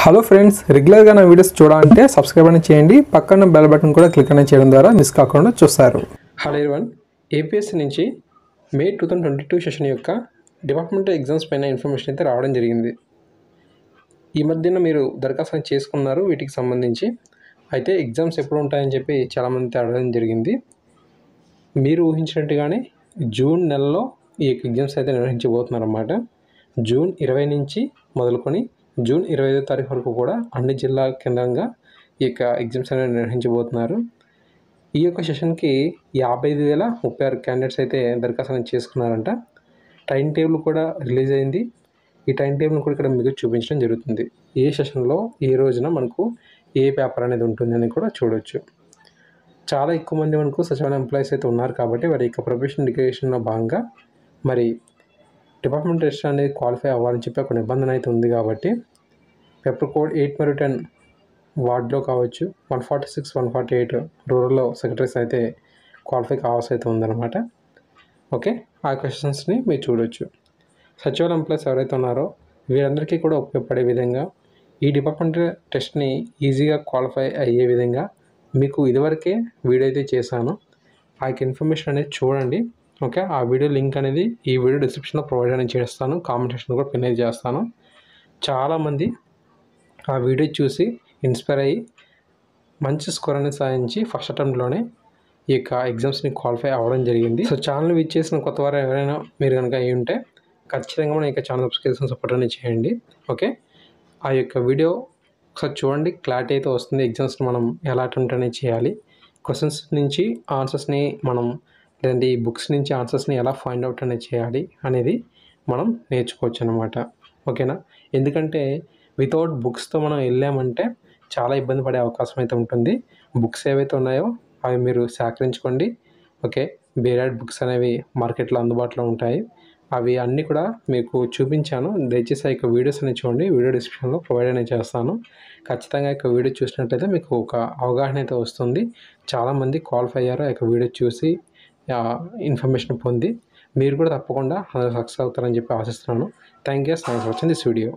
Hello friends, రెగ్యులర్గా నా videos చూడాలంటే సబ్స్క్రైబ్ అని చేయండి. పక్కన బెల్ బటన్ కూడా క్లిక్ అని చేయడం ద్వారా మిస్ కాకుండా చూస్తారు. హలో ఎవరీవన్, ఏపీఎస్సీ నుంచి మే 2022 సెషన్ యొక్క డిపార్ట్మెంటల్ ఎగ్జామ్స్ పైన ఇన్ఫర్మేషన్ అయితే రావడం జరిగింది. ఈ మధ్యన మీరు దరఖాస్తు చేసుకున్నారు వీటికి సంబంధించి. అయితే ఎగ్జామ్స్ ఎప్పుడు ఉంటాయని చెప్పి చాలామంది అడగడం జరిగింది. మీరు ఊహించినట్టుగానే జూన్ నెలలో ఈ ఎగ్జామ్స్ అయితే నిర్వహించబోతున్నారు అన్నమాట. జూన్ 20 నుంచి మొదలుకొని జూన్ 25వ తారీఖు వరకు కూడా అన్ని జిల్లా కేంద్రంగా ఈ యొక్క ఎగ్జామ్స్ అనేవి నిర్వహించబోతున్నారు. ఈ యొక్క సెషన్కి 55,036 క్యాండిడేట్స్ అయితే దరఖాస్తు చేసుకున్నారంట. టైం టేబుల్ కూడా రిలీజ్ అయింది. ఈ టైం టేబుల్ని కూడా ఇక్కడ మీకు చూపించడం జరుగుతుంది. ఏ సెషన్లో ఏ రోజున మనకు ఏ పేపర్ అనేది ఉంటుందని కూడా చూడవచ్చు. చాలా ఎక్కువ మంది మనకు సచివాలయ ఎంప్లాయీస్ అయితే ఉన్నారు కాబట్టి వారి యొక్క ప్రొఫెషనల్ డిక్లరేషన్లో భాగంగా మరి డిపార్ట్మెంట్ టెస్ట్ అనేది క్వాలిఫై అవ్వాలని చెప్పి ఒక నిబంధన అయితే ఉంది కాబట్టి పేపర్ కోడ్ 8 మరియు 10 వార్డులో కావచ్చు, 146, 148 రూరల్లో సెక్రటరీస్ అయితే క్వాలిఫై కావాల్సి అయితే ఉందన్నమాట. ఓకే, ఆ క్వశ్చన్స్ని మీరు చూడవచ్చు. సచివాలయ ఎంప్లాయీస్ ఎవరైతే ఉన్నారో వీరందరికీ కూడా ఉపయోగపడే విధంగా ఈ డిపార్ట్మెంట్ టెస్ట్ని ఈజీగా క్వాలిఫై అయ్యే విధంగా మీకు ఇదివరకే వీడియో అయితే చేశాను. ఆ యొక్క ఇన్ఫర్మేషన్ అనేది చూడండి. ఓకే, ఆ వీడియో లింక్ అనేది ఈ వీడియో డిస్క్రిప్షన్లో ప్రొవైడ్ అనేది చేస్తాను. కామెంట్ సెక్షన్ కూడా పిన్ అయితే చేస్తాను. చాలామంది ఆ వీడియో చూసి ఇన్స్పైర్ అయ్యి మంచి స్కోర్ అనేది సాధించి ఫస్ట్ అటెంప్ట్లోనే ఈ యొక్క ఎగ్జామ్స్ని క్వాలిఫై అవ్వడం జరిగింది. సో ఛానల్ విచ్ చేసిన కొత్త వారు ఎవరైనా మీరు కనుక అయ్యి ఉంటే ఖచ్చితంగా మన యొక్క ఛానల్ సబ్స్క్రిప్షన్ సపోర్ట్ అనేది చేయండి. ఓకే, ఆ యొక్క వీడియో ఒకసారి చూడండి, క్లారిటీ అయితే వస్తుంది. ఎగ్జామ్స్ని మనం ఎలా అటెంప్ట్ అనేది చేయాలి, క్వశ్చన్స్ నుంచి ఆన్సర్స్ని మనం లేదంటే ఈ బుక్స్ నుంచి ఆన్సర్స్ని ఎలా ఫైండ్ అవుట్ అనేది చేయాలి అనేది మనం నేర్చుకోవచ్చు అన్నమాట. ఓకేనా, ఎందుకంటే వితౌట్ బుక్స్తో మనం వెళ్ళామంటే చాలా ఇబ్బంది పడే అవకాశం అయితే ఉంటుంది. బుక్స్ ఏవైతే ఉన్నాయో అవి మీరు సేకరించుకోండి. ఓకే, బేరాడ్ బుక్స్ అనేవి మార్కెట్లో అందుబాటులో ఉంటాయి. అవి అన్నీ కూడా మీకు చూపించాను. దయచేసి ఆ యొక్క వీడియోస్ అనేవి చూడండి. వీడియో డిస్క్రిప్షన్లో ప్రొవైడ్ అనేది చేస్తాను. ఖచ్చితంగా ఆ యొక్క వీడియో చూసినట్లయితే మీకు ఒక అవగాహన అయితే వస్తుంది. చాలామంది క్వాలిఫై అయ్యారు ఆ యొక్క వీడియో చూసి ఇన్ఫర్మేషన్ పొంది. మీరు కూడా తప్పకుండా సక్సెస్ అవుతారని చెప్పి ఆశిస్తున్నాను. Thank you for watching this video.